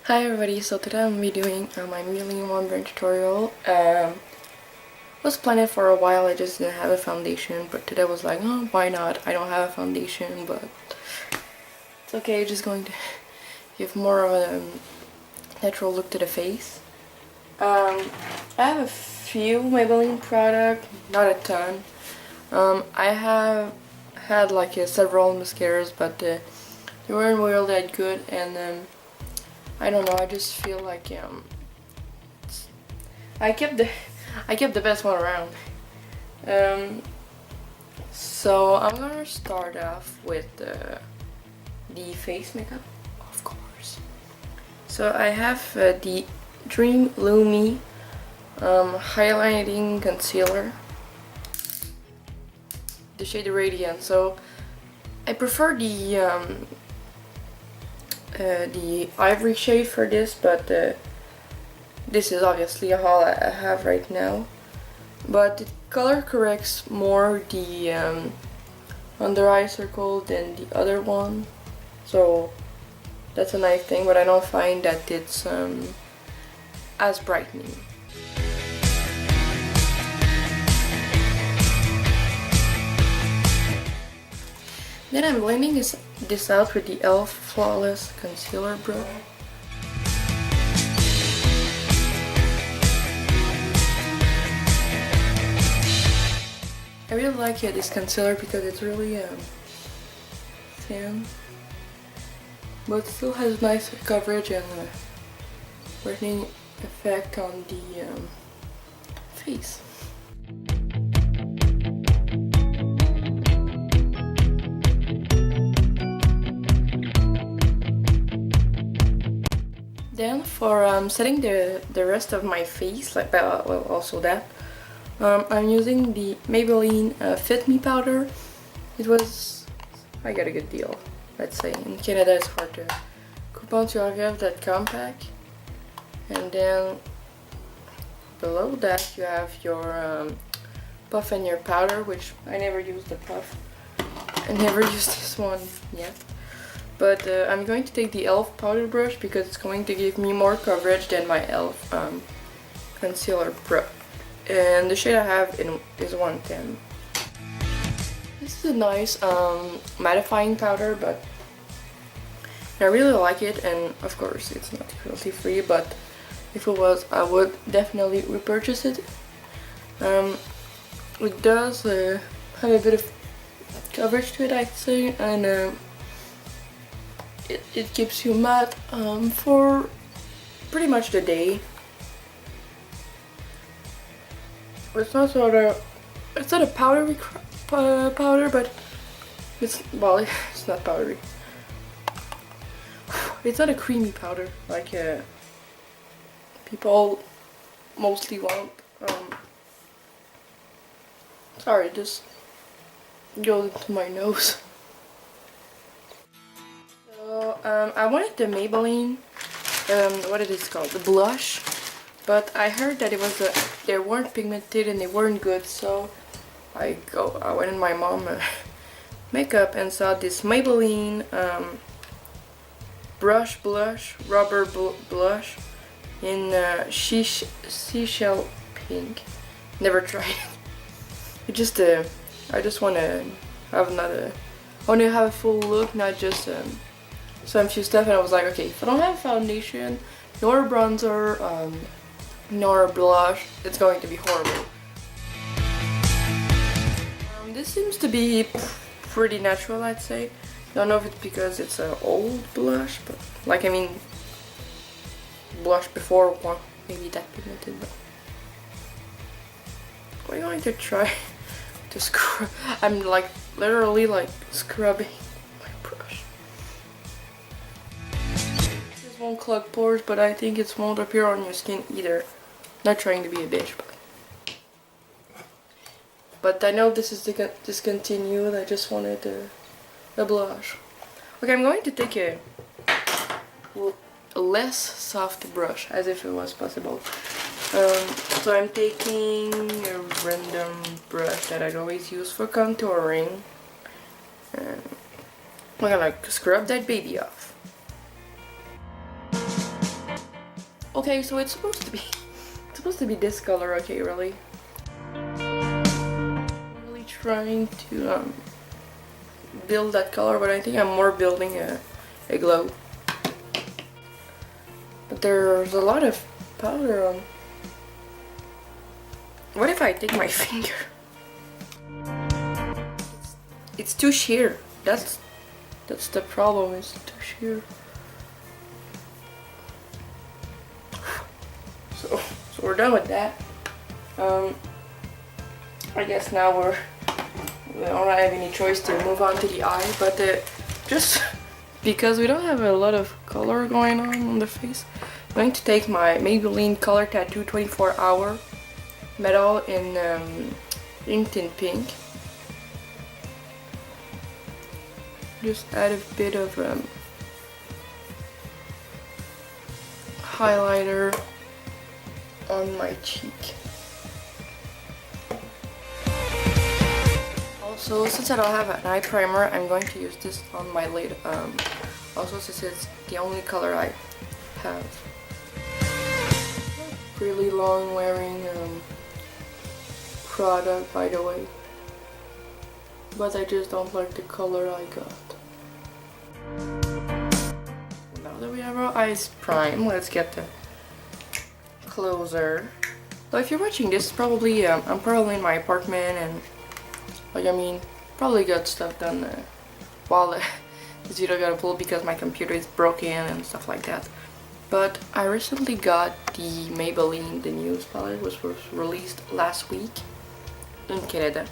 Hi everybody, so today I'm going to be doing my Maybelline One Brand tutorial. Was planning for a while, I just didn't have a foundation, but today was like, oh, why not? I don't have a foundation, but it's okay, just going to give more of a natural look to the face. I have a few Maybelline products, not a ton. I have had like several mascaras, but they weren't really that good, and I don't know, I just feel like I kept the best one around. So I'm gonna start off with the face makeup, of course. So I have the Dream Lumi highlighting concealer, the shade Radiant. So I prefer the ivory shade for this, but this is obviously all I have right now. But it color corrects more the under eye circle than the other one, so that's a nice thing, but I don't find that it's as brightening. Then I'm blending this out with the e.l.f. Flawless Concealer Brush. I really like this concealer because it's really thin, but still has nice coverage and brightening effect on the face. Then for setting the rest of my face, like well, also that, I'm using the Maybelline Fit Me powder. I got a good deal, let's say. In Canada it's hard to coupon to that compact. And then below that you have your puff and your powder, which I never used the puff. I never used this one yet. But I'm going to take the e.l.f. powder brush because it's going to give me more coverage than my e.l.f. Concealer brush. And the shade I have is 110. This is a nice mattifying powder, but I really like it, and of course it's not cruelty free, but if it was, I would definitely repurchase it. It does have a bit of coverage to it, I'd say, and it keeps you matte for pretty much the day. It's not a powdery powder, but it's not powdery. It's not a creamy powder like people mostly want. Sorry, this goes into my nose. So I wanted the Maybelline, what it is called, the blush, but I heard that they weren't pigmented and they weren't good, so I went in my mom's makeup and saw this Maybelline brush blush, rubber blush in seashell pink. Never tried it. I just want to have a full look, not just some few stuff, and I was like, okay, if I don't have foundation, nor bronzer, nor blush, it's going to be horrible. This seems to be pretty natural, I'd say. Don't know if it's because it's an old blush, but like, I mean, blush before, well, maybe that pigmented, but we're going to try to scrub. I'm like literally like scrubbing my brush. This won't clog pores, but I think it won't appear on your skin either. Not trying to be a bitch, but I know this is discontinued. I just wanted a blush. Okay, I'm going to take a less soft brush, as if it was possible. So I'm taking a random brush that I'd always use for contouring, and we're gonna scrub that baby off. Okay, so it's supposed to be this color. Okay, really. I'm really trying to build that color, but I think I'm more building a glow. But there's a lot of powder on. What if I take my finger? It's too sheer. That's the problem. It's too sheer. So we're done with that. I guess now we don't have any choice to move on to the eye, but just because we don't have a lot of color going on the face, I'm going to take my Maybelline Color Tattoo 24 Hour Metal in inked in pink. Just add a bit of highlighter on my cheek. Also, since I don't have an eye primer, I'm going to use this on my lid. Also, since it's the only color I have. Really long wearing product, by the way. But I just don't like the color I got. Now that we have our eyes primed, let's get the closer. So if you're watching this, probably I'm probably in my apartment and probably got stuff done while this video got pulled because my computer is broken and stuff like that. But I recently got the Maybelline, the news palette, which was released last week in Canada.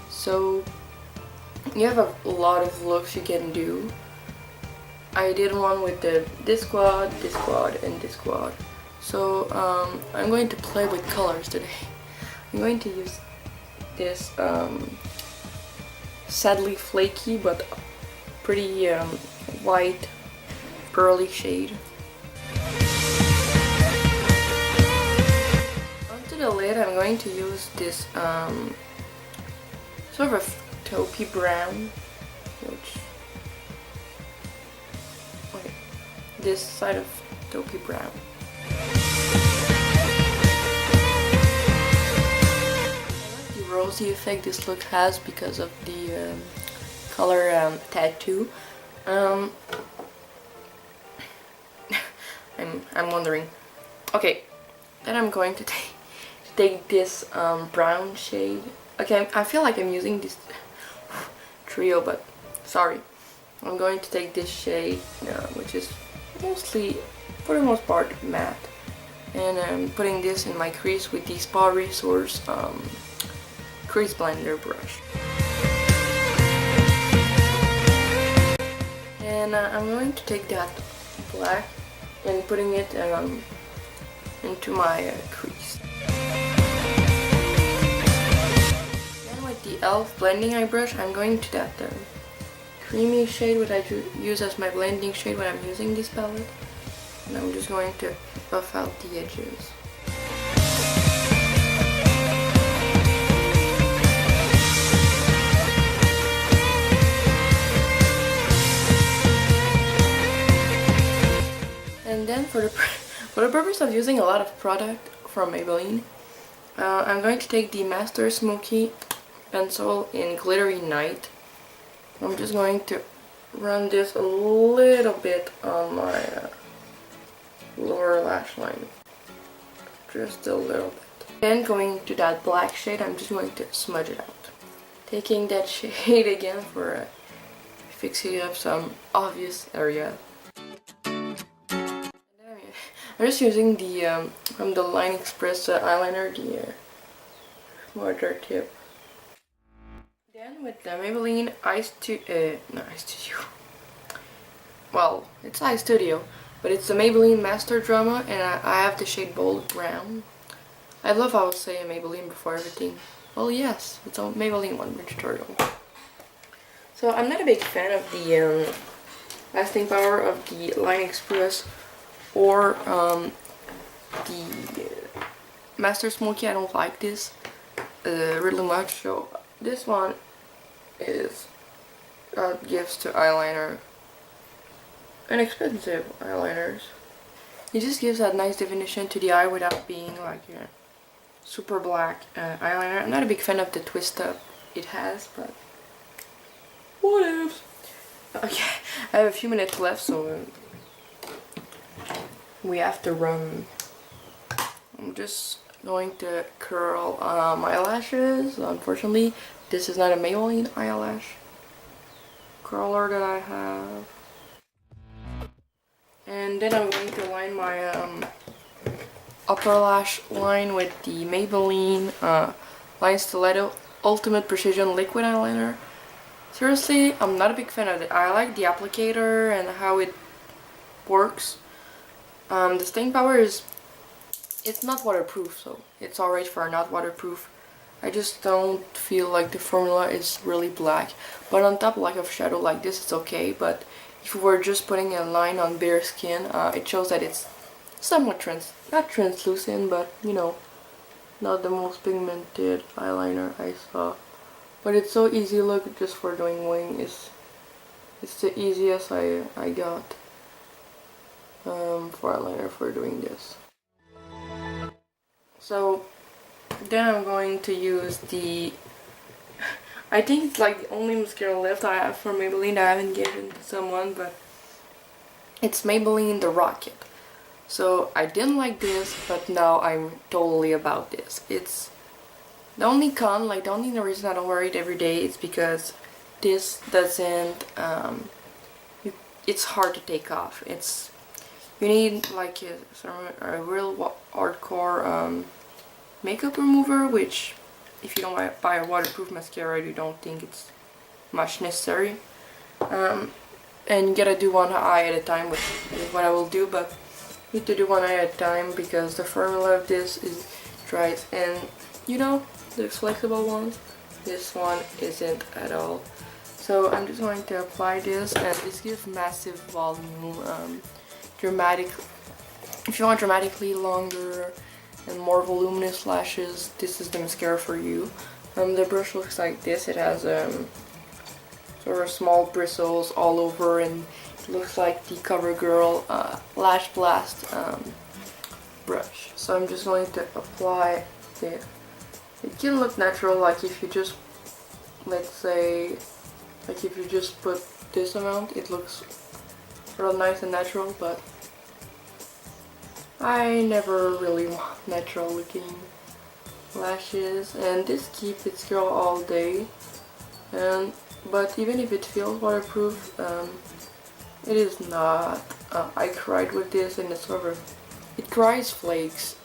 So you have a lot of looks you can do. I did one with this quad, and this quad. So I'm going to play with colors today. I'm going to use this sadly flaky but pretty white pearly shade. Onto the lid I'm going to use this sort of taupey brown, this side of taupey brown. Rosy effect this look has because of the color tattoo. I'm wondering. Okay, then I'm going to take this brown shade. Okay, I feel like I'm using this trio, but sorry. I'm going to take this shade, which is mostly, for the most part, matte, and I'm putting this in my crease with the Spa Resource crease blender brush. And I'm going to take that black and putting it into my crease. Then with the e.l.f. blending eye brush, I'm going to that creamy shade which I use as my blending shade when I'm using this palette. And I'm just going to buff out the edges. And then for the purpose of using a lot of product from Maybelline, I'm going to take the Master Smoky pencil in Glittery Night. I'm just going to run this a little bit on my lower lash line. Just a little bit. Then going to that black shade, I'm just going to smudge it out. Taking that shade again for fixing up some obvious area. I'm just using the from the Line Express eyeliner, the smarter tip. Then with the Maybelline well, it's Eye Studio, but it's the Maybelline Master Drama, and I have the shade Bold Brown. I love how I say Maybelline before everything. Well, yes, it's a Maybelline 1-minute tutorial. So I'm not a big fan of the lasting power of the Line Express or the Master Smoky. I don't like this really much, so this one is gives to eyeliner, inexpensive eyeliners. It just gives that nice definition to the eye without being like a super black eyeliner. I'm not a big fan of the twist up it has, but what else? Okay, I have a few minutes left, so we have to run. I'm just going to curl my lashes. Unfortunately, this is not a Maybelline eyelash curler that I have. And then I'm going to line my upper lash line with the Maybelline Line Stiletto Ultimate Precision Liquid Eyeliner. Seriously, I'm not a big fan of it. I like the applicator and how it works. The staying power it's not waterproof, so it's alright for not waterproof. I just don't feel like the formula is really black. But on top like of shadow like this, it's okay. But if you were just putting a line on bare skin, it shows that it's somewhat not translucent, but you know, not the most pigmented eyeliner I saw. But it's so easy look just for doing wing. It's the easiest I got for eyeliner for doing this. So then I'm going to use the, I think it's like the only mascara left I have for Maybelline that I haven't given to someone, but it's Maybelline the Rocket. So I didn't like this, but now I'm totally about this. It's the only con, like the only reason I don't wear it every day is because this doesn't, it's hard to take off. You need like a real hardcore makeup remover, which if you don't buy a waterproof mascara, you don't think it's much necessary. And you gotta do one eye at a time, which is what I will do, but you need to do one eye at a time because the formula of this is dry, and you know, the flexible one, this one isn't at all. So I'm just going to apply this, and this gives massive volume. If you want dramatically longer and more voluminous lashes, this is the mascara for you. The brush looks like this. It has sort of small bristles all over, and it looks like the CoverGirl Lash Blast brush. So I'm just going to apply this. It can look natural, like if you just, let's say, like if you just put this amount, it looks real nice and natural, but I never really want natural looking lashes, and this keeps its curl all day. But even if it feels waterproof, it is not. I cried with this, and it's sort of, it cries flakes.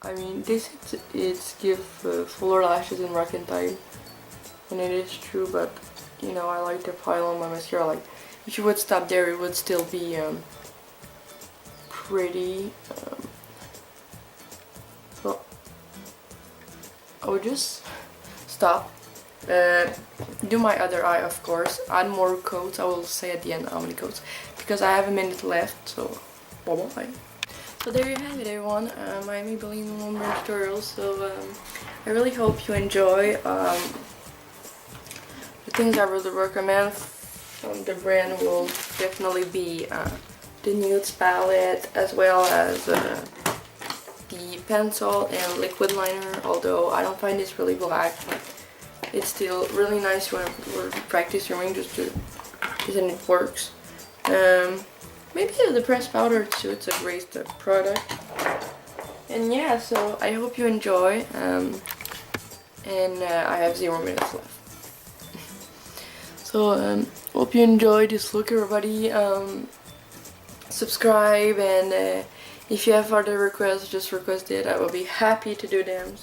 I mean, this it's give fuller lashes in Rock and Time, and it is true, but you know, I like to pile on my mascara. Like, if you would stop there, it would still be pretty. So I would just stop, do my other eye, of course, add more coats. I will say at the end how many coats, because I have a minute left, so bye bye. So there you have it, everyone, my Maybelline Woman tutorial. So I really hope you enjoy. The things I really recommend from the brand will definitely be the nudes palette, as well as the pencil and liquid liner, although I don't find this really black. It's still really nice when we're practicing just and it works. Maybe the pressed powder too, it's a great product. And yeah, so I hope you enjoy, and I have 0 minutes left. So hope you enjoyed this look, everybody. Subscribe, and if you have further requests, just request it. I will be happy to do them.